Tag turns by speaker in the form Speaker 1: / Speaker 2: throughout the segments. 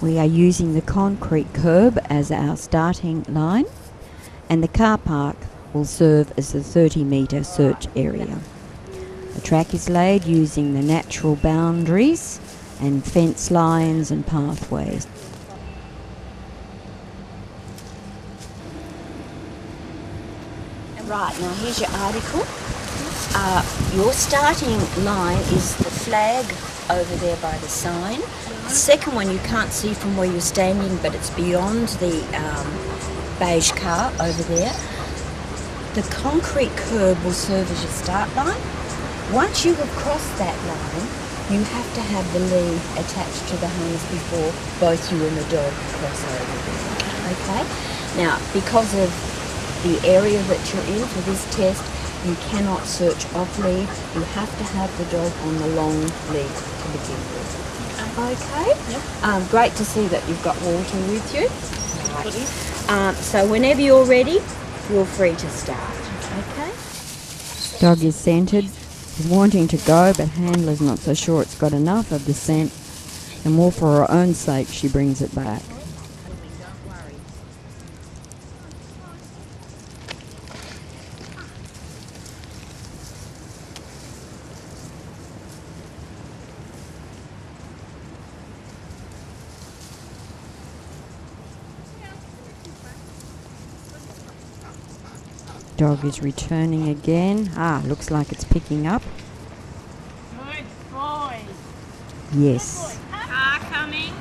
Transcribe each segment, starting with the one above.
Speaker 1: We are using the concrete curb as our starting line, and the car park will serve as the 30-metre search area. The track is laid using the natural boundaries and fence lines and pathways. Right, now here's your article. Your starting line is the flag over there by the sign. The second one you can't see from where you're standing, but it's beyond the beige car over there. The concrete curb will serve as your start line. Once you have crossed that line, you have to have the lead attached to the harness before both you and the dog cross over. Okay? Now, because of the area that you're in for this test, you cannot search off lead. You have to have the dog on the long lead to begin with. Okay? Yep. Great to see that you've got water with you. Right. So whenever you're ready, you're free to start. Okay? Dog is scented. Is wanting to go, but handler's not so sure it's got enough of the scent, and more for her own sake she brings it back. Dog is returning again. Looks like it's picking up.
Speaker 2: Good boy.
Speaker 1: Yes.
Speaker 2: Car coming.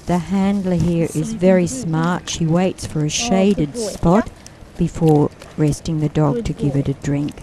Speaker 1: The handler here is very smart. She waits for a shaded spot before resting the dog to give it a drink.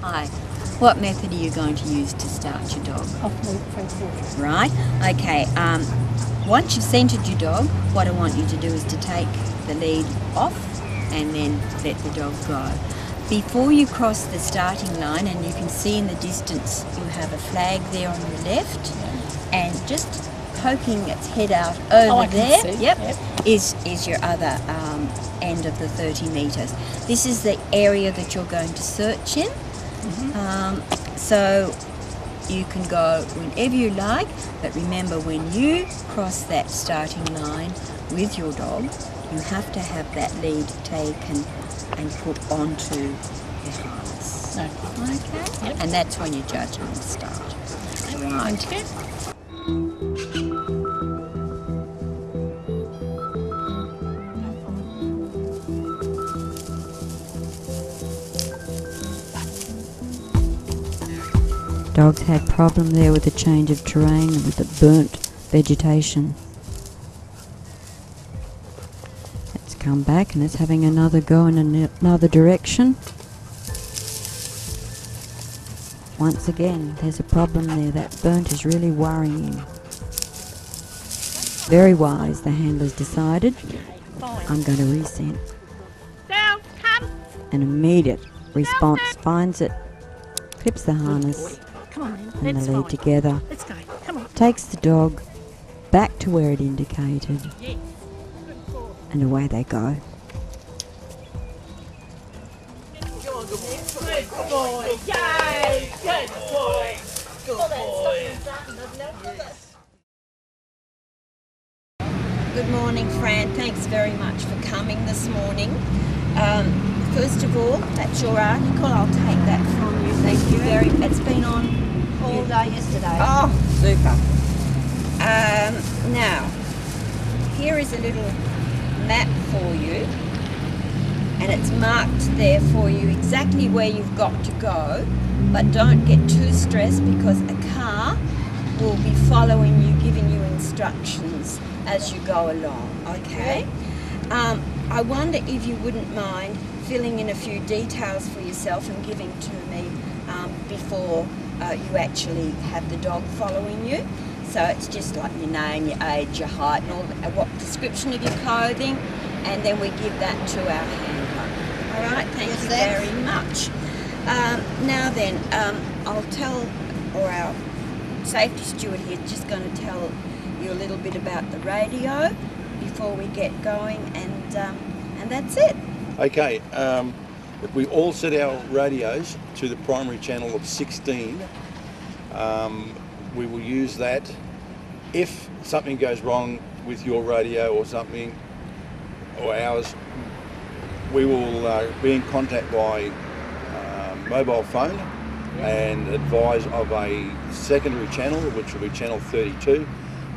Speaker 3: Hi. What method are you going to use to start your dog?
Speaker 2: Off-lead front porch.
Speaker 3: Right. Okay. Once you've centered your dog, what I want you to do is to take the lead off and then let the dog go. Before you cross the starting line, and you can see in the distance you have a flag there on your left, and just poking its head out over there, is your other end of the 30 metres. This is the area that you're going to search in. So you can go whenever you like, but remember, when you cross that starting line with your dog, you have to have that lead taken and put onto the harness. Okay? Yep. And that's when you're judging the start. Right.
Speaker 1: Dog's had problem there with the change of terrain and with the burnt vegetation. It's come back and it's having another go in another direction. Once again, there's a problem there. That burnt is really worrying him. Very wise, the handler's decided. I'm going to resent.
Speaker 2: Down, come.
Speaker 1: An immediate response, finds it, clips the harness
Speaker 2: Come on, then.
Speaker 1: and
Speaker 2: Let's
Speaker 1: the lead
Speaker 2: go.
Speaker 1: together,
Speaker 2: Let's go. Come on.
Speaker 1: takes the dog
Speaker 3: back to where it indicated,
Speaker 2: Yes. Good boy.
Speaker 3: and away they go.
Speaker 2: Good boy. Yay. Good boy.
Speaker 1: Good morning, Fran. Thanks very much for coming this morning. First of all, that's your article. I'll take that from you. Thank you very much. It's been on
Speaker 4: all day yesterday.
Speaker 1: Oh, super. Now, here is a little map for you, and it's marked there for you exactly where you've got to go, but don't get too stressed because a car will be following you, giving you instructions as you go along, okay? I wonder if you wouldn't mind filling in a few details for yourself and giving to me before you actually have the dog following you. So it's just like your name, your age, your height, and all what description of your clothing, and then we give that to our handler. All right, thank you very much. Now then, I'll tell, or our safety steward here is just going to tell you a little bit about the radio before we get going, and that's it.
Speaker 5: Okay, we all set our radios to the primary channel of 16. We will use that. If something goes wrong with your radio or something, or ours, we will be in contact by mobile phone and advise of a secondary channel, which will be channel 32.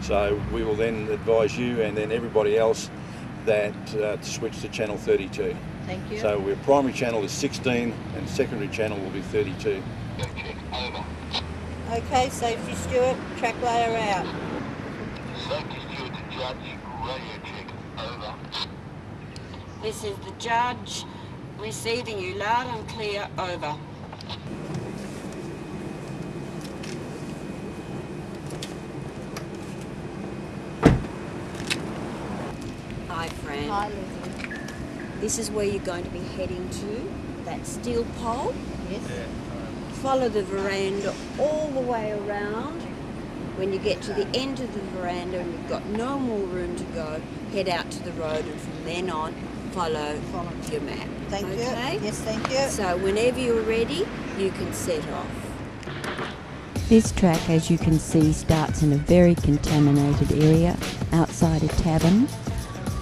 Speaker 5: So we will then advise you and then everybody else that to switch to channel 32.
Speaker 4: Thank you.
Speaker 5: So our primary channel is 16 and secondary channel will be 32.
Speaker 4: Okay, safety steward, track layer out.
Speaker 6: Safety steward to judge, radio check, over.
Speaker 1: This is the judge receiving you loud and clear, over. Hi, Fran.
Speaker 4: Hi, Lizzie.
Speaker 1: This is where you're going to be heading to, that steel pole.
Speaker 4: Yes.
Speaker 1: Follow the veranda all the way around. When you get to the end of the veranda and you've got no more room to go, head out to the road, and from then on, follow your map.
Speaker 4: Thank you.
Speaker 1: Okay?
Speaker 4: Yes, thank you.
Speaker 1: So whenever you're ready, you can set off.
Speaker 3: This track, as you can see, starts in a very contaminated area outside a tavern,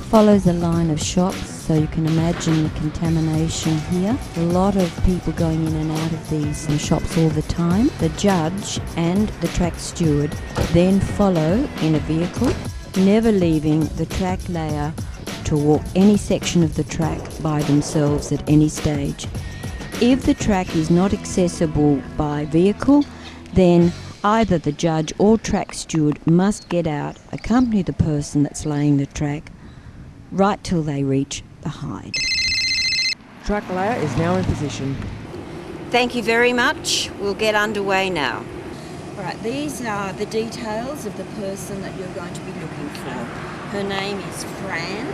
Speaker 3: follows a line of shops, so you can imagine the contamination here. A lot of people going in and out of these shops all the time. The judge and the track steward then follow in a vehicle, never leaving the track layer to walk any section of the track by themselves at any stage. If the track is not accessible by vehicle, then either the judge or track steward must get out, accompany the person that's laying the track, right till they reach the hide.
Speaker 7: Track layer is now in position.
Speaker 1: Thank you very much. We'll get underway now. All right, these are the details of the person that you're going to be looking for. Her name is Fran.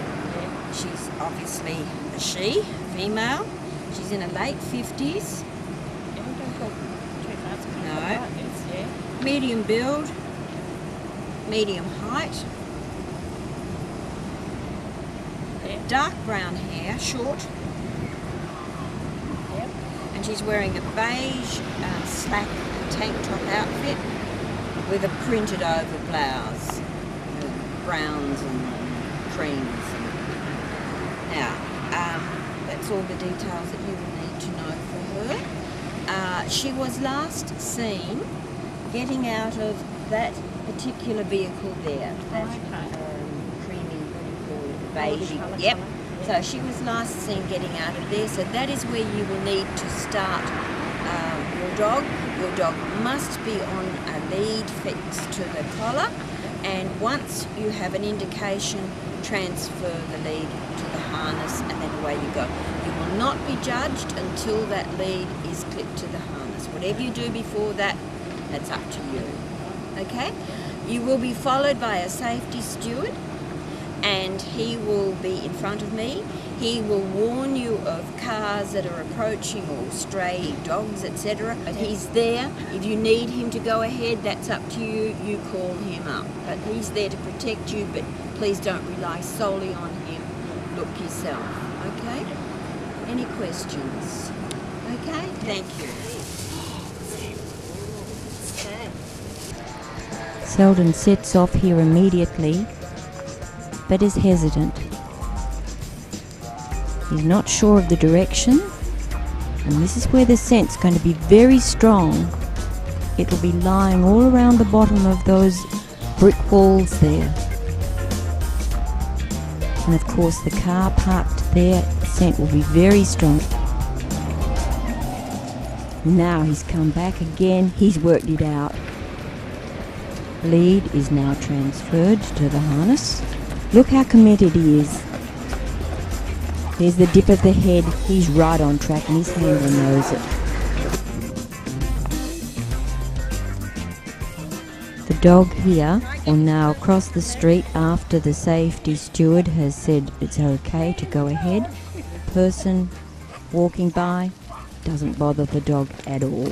Speaker 1: She's obviously a she, female. She's in her late 50s. No. Medium build, medium height. Dark brown hair, short. And she's wearing a beige slack tank top outfit with a printed over blouse, browns and creams. Now, that's all the details that you will need to know for her. She was last seen getting out of that particular vehicle there. That, creamy, what do you call it, beige. Yep. So she was last seen getting out of there. So that is where you will need to start your dog. Your dog must be on a lead fixed to the collar. And once you have an indication, transfer the lead to the harness, and then away you go. You will not be judged until that lead is clipped to the harness. Whatever you do before that, that's up to you. Okay? You will be followed by a safety steward, and he will be in front of me.
Speaker 3: He will warn you of cars that are approaching or stray dogs, etc. But he's there. If you need him to go ahead, that's up to you. You call him up. But he's there to protect you, but please don't rely solely on him. Look yourself, okay? Any questions? Okay, thank you.
Speaker 1: Selsdon sets off here immediately, but is hesitant. He's not sure of the direction, and this is where the scent's going to be very strong. It'll be lying all around the bottom of those brick walls there. And of course the car parked there, the scent will be very strong. Now he's come back again, he's worked it out. Lead is now transferred to the harness. Look how committed he is. There's the dip of the head, he's right on track and his handler knows it. The dog here will now cross the street after the safety steward has said it's okay to go ahead. Person walking by doesn't bother the dog at all.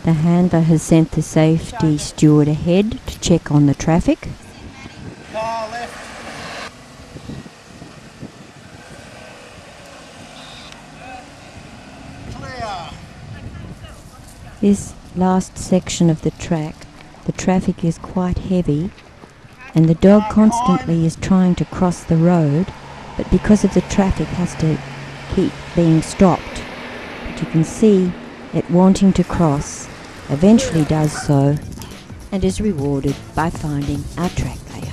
Speaker 1: The handler has sent the safety steward ahead to check on the traffic.
Speaker 5: Car left. Clear.
Speaker 1: This last section of the track, the traffic is quite heavy and the dog constantly is trying to cross the road, but because of the traffic has to keep being stopped. But you can see it wanting to cross, eventually does so and is rewarded by finding our track layer.